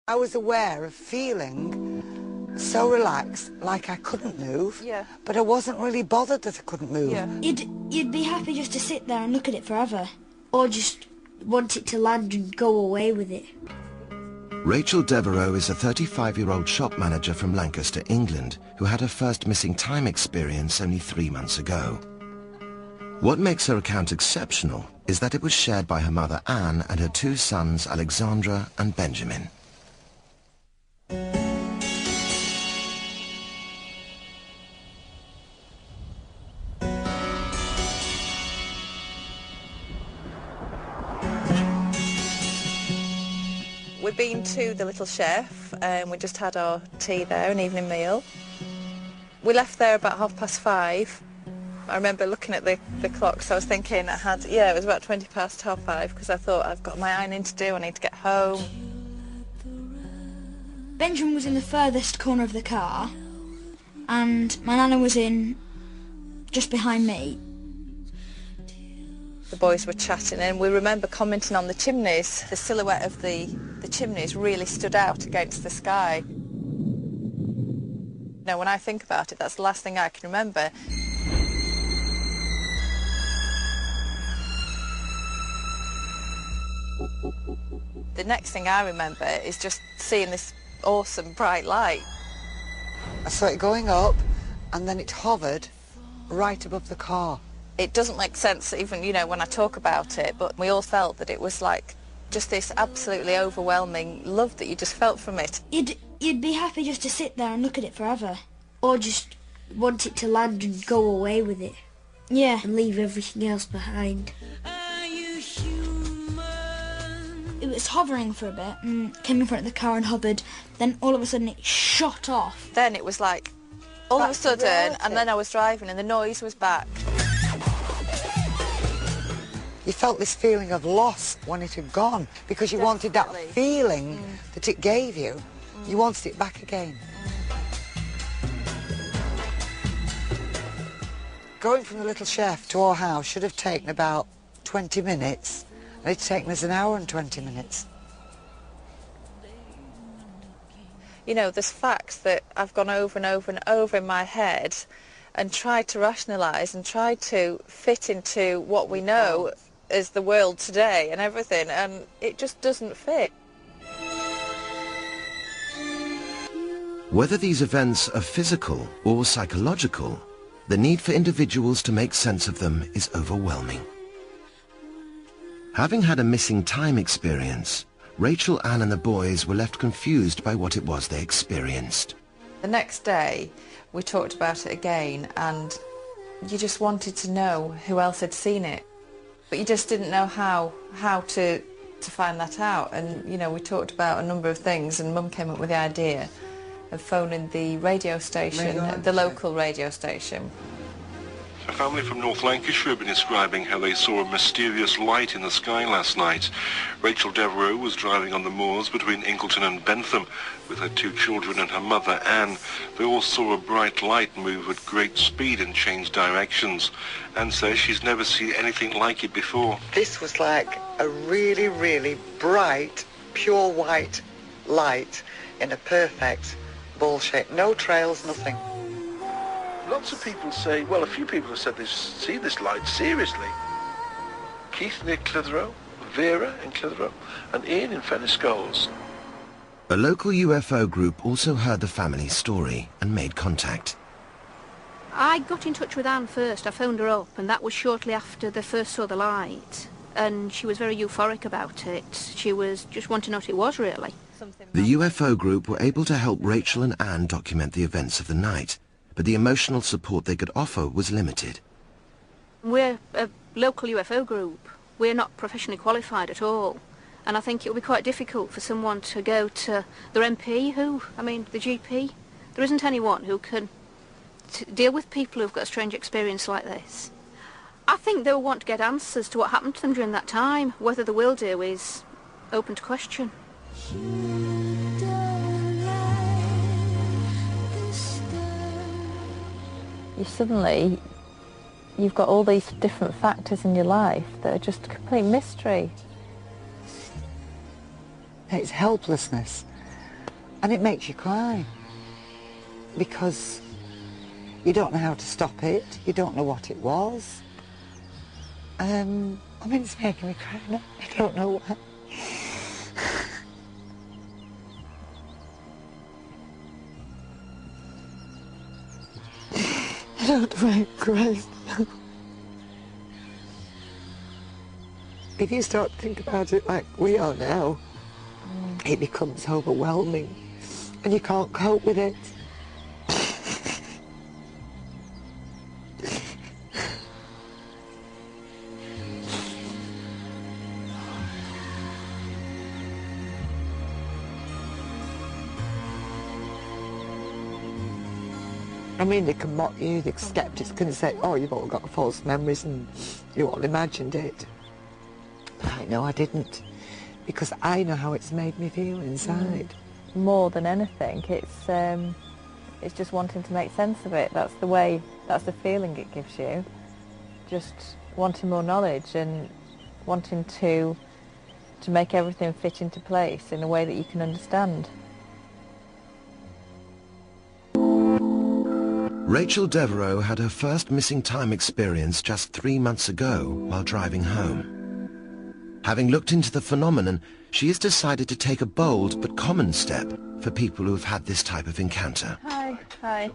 I was aware of feeling so relaxed, like I couldn't move, but I wasn't really bothered that I couldn't move. You'd be happy just to sit there and look at it forever, or just want it to land and go away with it. Rachel Deverow is a 35-year-old shop manager from Lancaster, England, who had her first missing time experience only 3 months ago. What makes her account exceptional is that it was shared by her mother Anne and her 2 sons Alexandra and Benjamin. We've been to the Little Chef and we just had our tea there, an evening meal. We left there about 5:30. I remember looking at the clock, so I was thinking it was about 20 past 5:30 because I thought I've got my ironing to do, I need to get home. Benjamin was in the furthest corner of the car and my nana was in just behind me. The boys were chatting and we remember commenting on the chimneys. The silhouette of the chimneys really stood out against the sky. Now, when I think about it, that's the last thing I can remember. The next thing I remember is just seeing this awesome bright light. I saw it going up and then it hovered right above the car. It doesn't make sense even, when I talk about it, but we all felt that it was like just this absolutely overwhelming love that you just felt from it. You'd be happy just to sit there and look at it forever, or just want it to land and go away with it. Yeah, and leave everything else behind. It was hovering for a bit and came in front of the car and hovered, then all of a sudden it shot off. Then it was like, all of a sudden, and then I was driving and the noise was back. You felt this feeling of loss when it had gone because you wanted that feeling that it gave you. You wanted it back again. Going from the Little Chef to our house should have taken about 20 minutes, and it's taken us an hour and 20 minutes. There's facts that I've gone over and over and over in my head and tried to rationalise and tried to fit into what we know as the world today and everything, and it just doesn't fit. Whether these events are physical or psychological, the need for individuals to make sense of them is overwhelming. Having had a missing time experience, Rachel, Anne and the boys were left confused by what it was they experienced. The next day we talked about it again and you just wanted to know who else had seen it, but you just didn't know how to find that out. And we talked about a number of things and Mum came up with the idea of phoning the radio station, the local radio station. A family from North Lancashire have been describing how they saw a mysterious light in the sky last night. Rachel Deverow was driving on the moors between Ingleton and Bentham with her 2 children and her mother Anne. They all saw a bright light move at great speed and change directions. Anne says she's never seen anything like it before. This was like a really, really bright, pure white light in a perfect ball shape. No trails, nothing. Lots of people say, well, a few people have said they've seen this light, seriously. Keith near Clitheroe, Vera in Clitheroe, and Ian in Fenniscoles. A local UFO group also heard the family's story and made contact. I got in touch with Anne first. I phoned her up, and that was shortly after they first saw the light. And she was very euphoric about it. She was just wanting to know what it was, really. The UFO group were able to help Rachel and Anne document the events of the night, but the emotional support they could offer was limited. We're a local UFO group. We're not professionally qualified at all. And I think it would be quite difficult for someone to go to their MP, the GP. There isn't anyone who can deal with people who've got a strange experience like this. I think they'll want to get answers to what happened to them during that time. Whether they will do is open to question. You've got all these different factors in your life that are just a complete mystery. It's helplessness. And it makes you cry, because you don't know how to stop it, you don't know what it was. I mean, it's making me cry now. I don't know why. I don't know why I'm crying. If you start to think about it like we are now, it becomes overwhelming and you can't cope with it. I mean, they can mock you, the sceptics can say, oh, you've all got false memories and you all imagined it. But I know I didn't, because I know how it's made me feel inside. More than anything, it's just wanting to make sense of it. That's the feeling it gives you. Just wanting more knowledge and wanting to make everything fit into place in a way that you can understand. Rachel Deverow had her first missing time experience just 3 months ago while driving home. Having looked into the phenomenon, she has decided to take a bold but common step for people who have had this type of encounter. Hi. Hi.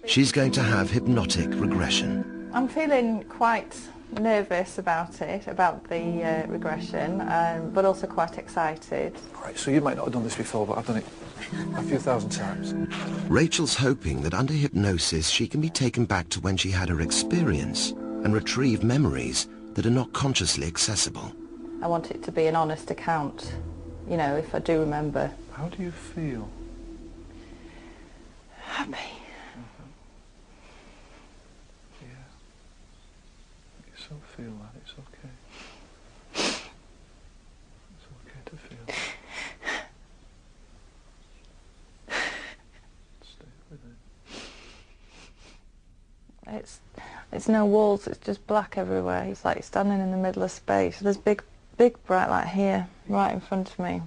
She's going to have hypnotic regression. I'm feeling quite nervous about it, about the regression, but also quite excited. Right, so you might not have done this before, but I've done it a few thousand times. Rachel's hoping that under hypnosis she can be taken back to when she had her experience and retrieve memories that are not consciously accessible. I want it to be an honest account, you know, if I do remember. How do you feel? Happy. Yeah. You still feel that, it's okay. It's okay to feel. Stay with it. It's no walls, it's just black everywhere. It's like standing in the middle of space. There's big bright light here, right in front of me.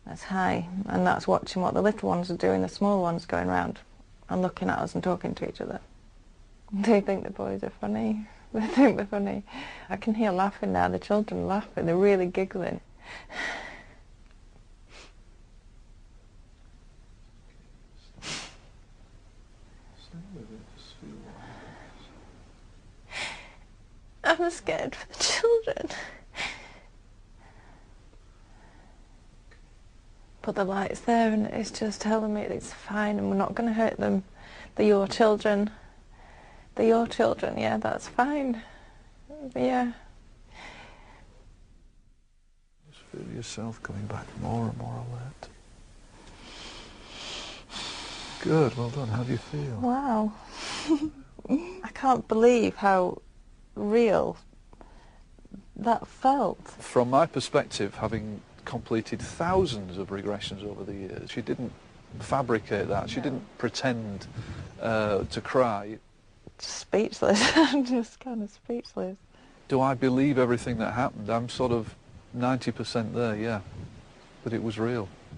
That's high, and that's watching what the little ones are doing, the small ones going round and looking at us and talking to each other. They think the boys are funny. They think they're funny. I can hear laughing now, the children are laughing, they're really giggling. I'm scared for the children. But the light's there and it's just telling me it's fine and we're not going to hurt them. They're your children. They're your children, yeah, that's fine. Yeah. Just feel yourself coming back more and more alert. Good, well done. How do you feel? Wow. I can't believe how real that felt. From my perspective, having completed thousands of regressions over the years, she didn't fabricate that. She didn't pretend to cry. Speechless. I'm just kind of speechless. Do I believe everything that happened? I'm sort of 90% there, yeah. But it was real.